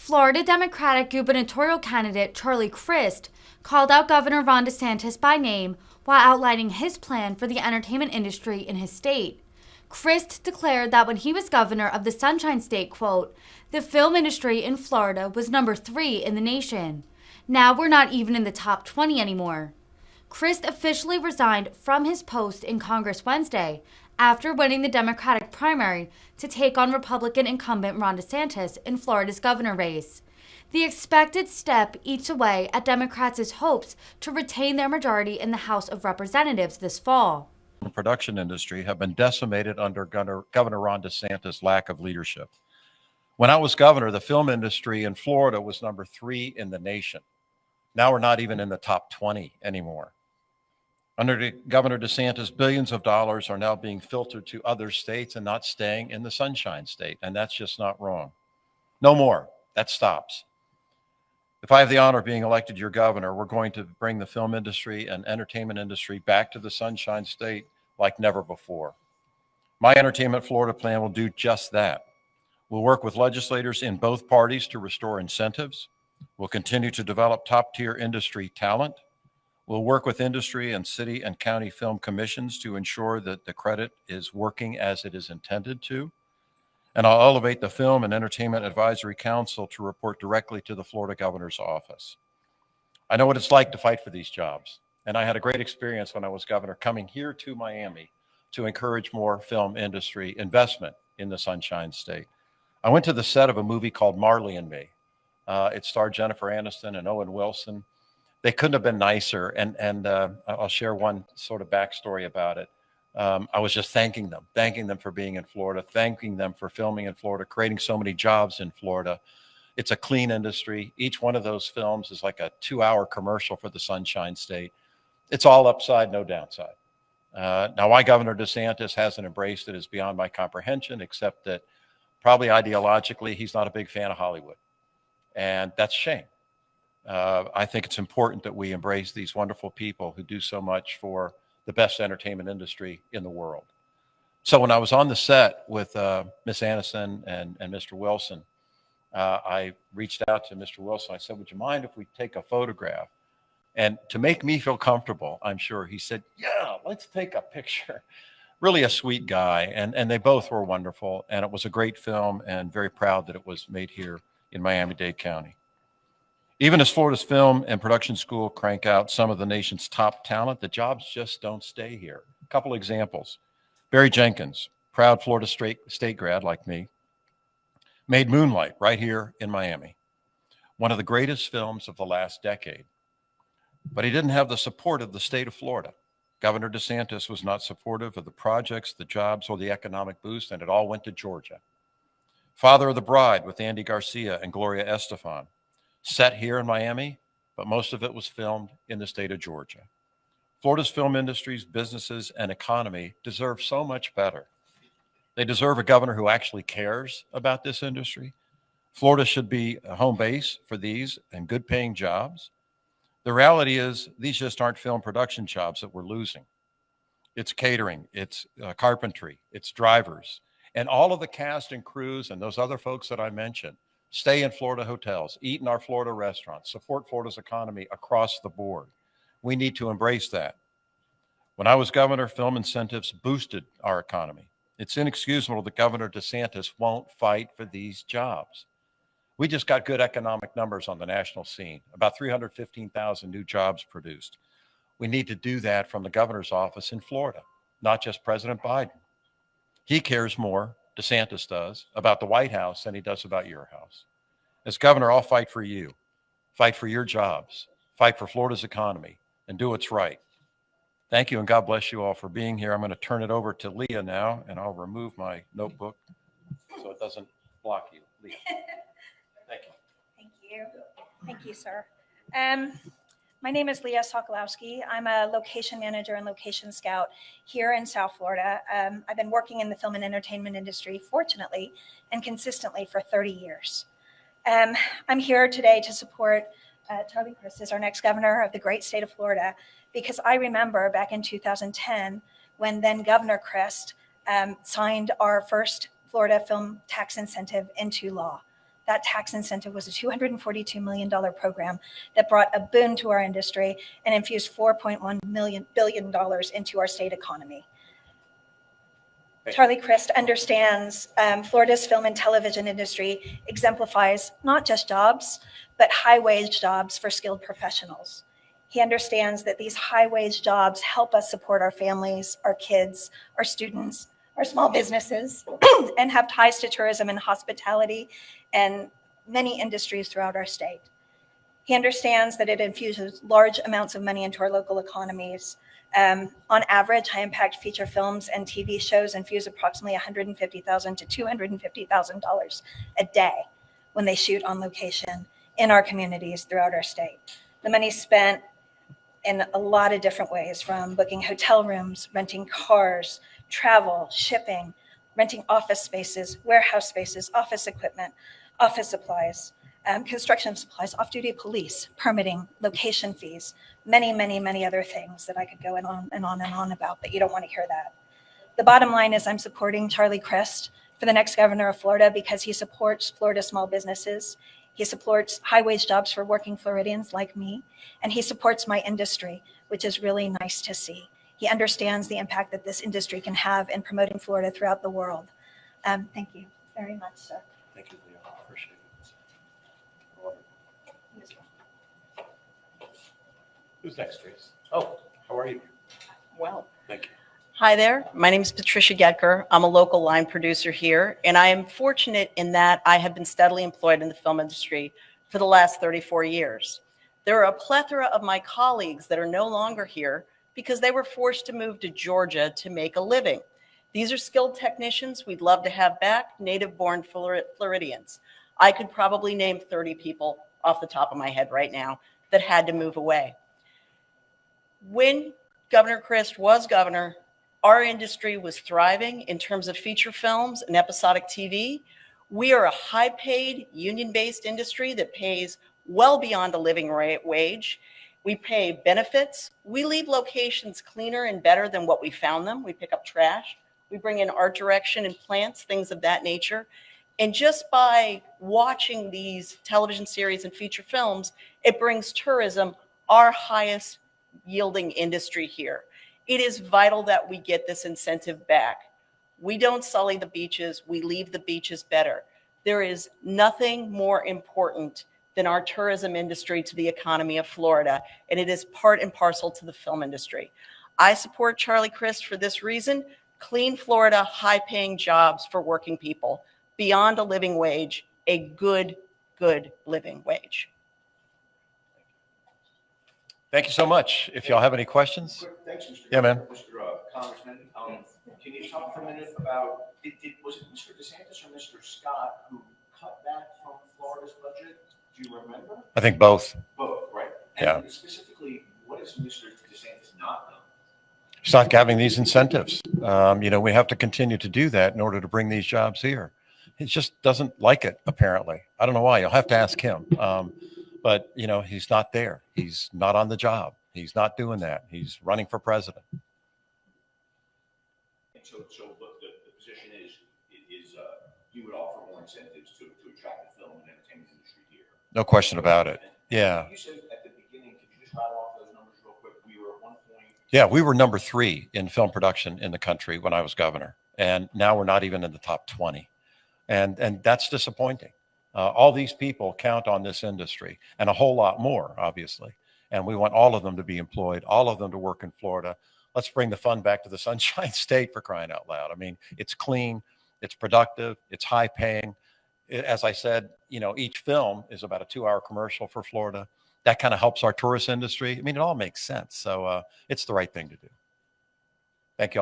Florida Democratic gubernatorial candidate Charlie Crist called out Governor Ron DeSantis by name while outlining his plan for the entertainment industry in his state. Crist declared that when he was governor of the Sunshine State, quote, the film industry in Florida was number 3 in the nation. Now we're not even in the top 20 anymore. Crist officially resigned from his post in Congress Wednesday after winning the Democratic primary to take on Republican incumbent Ron DeSantis in Florida's governor race. The expected step eats away at Democrats' hopes to retain their majority in the House of Representatives this fall. The production industry have been decimated under Governor Ron DeSantis' lack of leadership. When I was governor, the film industry in Florida was number 3 in the nation. Now we're not even in the top 20 anymore. Under Governor DeSantis, billions of dollars are now being filtered to other states and not staying in the Sunshine State, and that's just not wrong. No more. That stops. If I have the honor of being elected your governor, we're going to bring the film industry and entertainment industry back to the Sunshine State like never before. My Entertainment Florida plan will do just that. We'll work with legislators in both parties to restore incentives. We'll continue to develop top-tier industry talent. We'll work with industry and city and county film commissions to ensure that the credit is working as it is intended to. And I'll elevate the Film and Entertainment Advisory Council to report directly to the Florida governor's office. I know what it's like to fight for these jobs, and I had a great experience when I was governor coming here to Miami to encourage more film industry investment in the Sunshine State. I went to the set of a movie called Marley and Me. It starred Jennifer Aniston and Owen Wilson. They couldn't have been nicer, and I'll share one sort of backstory about it. I was just thanking them for being in Florida, thanking them for filming in Florida, creating so many jobs in Florida. It's a clean industry. Each one of those films is like a 2-hour commercial for the Sunshine State. It's all upside, no downside. Now, why Governor DeSantis hasn't embraced it is beyond my comprehension, except that probably ideologically, he's not a big fan of Hollywood. And that's a shame. I think it's important that we embrace these wonderful people who do so much for the best entertainment industry in the world. So when I was on the set with Miss Aniston and Mr. Wilson, I reached out to Mr. Wilson. I said, would you mind if we take a photograph? And to make me feel comfortable, I'm sure, he said, yeah, let's take a picture. Really a sweet guy. And they both were wonderful. And it was a great film, and very proud that it was made here in Miami-Dade County. Even as Florida's film and production school crank out some of the nation's top talent, the jobs just don't stay here. A couple examples. Barry Jenkins, proud Florida State grad like me, made Moonlight right here in Miami, one of the greatest films of the last decade. But he didn't have the support of the state of Florida. Governor DeSantis was not supportive of the projects, the jobs, or the economic boost, and it all went to Georgia. Father of the Bride with Andy Garcia and Gloria Estefan, set here in Miami, but most of it was filmed in the state of Georgia. Florida's film industries, businesses, and economy deserve so much better. They deserve a governor who actually cares about this industry. Florida should be a home base for these and good paying jobs. The reality is these just aren't film production jobs that we're losing. It's catering, it's carpentry, it's drivers, and all of the cast and crews and those other folks that I mentioned stay in Florida hotels, eat in our Florida restaurants, support Florida's economy across the board. We need to embrace that. When I was governor, film incentives boosted our economy. It's inexcusable that Governor DeSantis won't fight for these jobs. We just got good economic numbers on the national scene, about 315,000 new jobs produced. We need to do that from the governor's office in Florida, not just President Biden. He cares more, DeSantis does, about the White House than he does about your house. As governor, I'll fight for you, fight for your jobs, fight for Florida's economy, and do what's right. Thank you, and God bless you all for being here. I'm going to turn it over to Leah now, and I'll remove my notebook so it doesn't block you. Leah. Thank you. Thank you. Thank you, sir. My name is Leah Sokolowski. I'm a location manager and location scout here in South Florida. I've been working in the film and entertainment industry, fortunately, and consistently for 30 years. I'm here today to support Charlie Crist as our next governor of the great state of Florida, because I remember back in 2010 when then Governor Crist signed our first Florida film tax incentive into law. That tax incentive was a $242 million program that brought a boon to our industry and infused $4.1 billion into our state economy. Charlie Crist understands Florida's film and television industry exemplifies not just jobs, but high-wage jobs for skilled professionals. He understands that these high-wage jobs help us support our families, our kids, our students, our small businesses, and have ties to tourism and hospitality and many industries throughout our state. He understands that it infuses large amounts of money into our local economies. On average, high-impact feature films and TV shows infuse approximately $150,000 to $250,000 a day when they shoot on location in our communities throughout our state. The money's spent in a lot of different ways, from booking hotel rooms, renting cars, travel, shipping, renting office spaces, warehouse spaces, office equipment, office supplies, construction supplies, off-duty police, permitting, location fees, many other things that I could go on and on about, but you don't want to hear that. The bottom line is I'm supporting Charlie Crist for the next governor of Florida because he supports Florida small businesses. He supports high-wage jobs for working Floridians like me, and he supports my industry, which is really nice to see. He understands the impact that this industry can have in promoting Florida throughout the world. Thank you very much, sir. Thank you, Leo. I appreciate it. Who's next, Trace? Oh, how are you? Well, Thank you. hi there. My name is Patricia Getker. I'm a local line producer here, and I am fortunate in that I have been steadily employed in the film industry for the last 34 years. There are a plethora of my colleagues that are no longer here because they were forced to move to Georgia to make a living. These are skilled technicians we'd love to have back, native-born Floridians. I could probably name 30 people off the top of my head right now that had to move away. When Governor Crist was governor, our industry was thriving in terms of feature films and episodic TV. We are a high-paid, union-based industry that pays well beyond a living wage. We pay benefits. We leave locations cleaner and better than what we found them. We pick up trash. We bring in art direction and plants, things of that nature. And just by watching these television series and feature films, it brings tourism, our highest yielding industry here. It is vital that we get this incentive back. We don't sully the beaches. We leave the beaches better. There is nothing more important than our tourism industry to the economy of Florida, and it is part and parcel to the film industry. I support Charlie Crist for this reason: clean Florida, high-paying jobs for working people, beyond a living wage, a good living wage. Thank you so much. If y'all have any questions. Thanks, Mr. Yeah, man. Mr. Congressman, can you talk for a minute about, was it Mr. DeSantis or Mr. Scott who cut back from Florida's budget? Do you remember? I think both. Both, right. Yeah. And specifically, what has Mr. DeSantis not done? He's not having these incentives. We have to continue to do that in order to bring these jobs here. He just doesn't like it, apparently. I don't know why. You'll have to ask him. But he's not there. He's not on the job. He's not doing that. He's running for president. And so look, the position is you would offer more incentives to attract the film and entertainment industry here. No question about it. Yeah. You said at the beginning, could you just rattle off those numbers real quick? We were at one point. Yeah, we were number 3 in film production in the country when I was governor. And now we're not even in the top 20. And that's disappointing. All these people count on this industry and a whole lot more, obviously. And we want all of them to be employed, all of them to work in Florida. Let's bring the fun back to the Sunshine State, for crying out loud. I mean, it's clean, it's productive, it's high paying. As I said, each film is about a 2-hour commercial for Florida. That kind of helps our tourist industry. I mean, it all makes sense. So it's the right thing to do. Thank you all.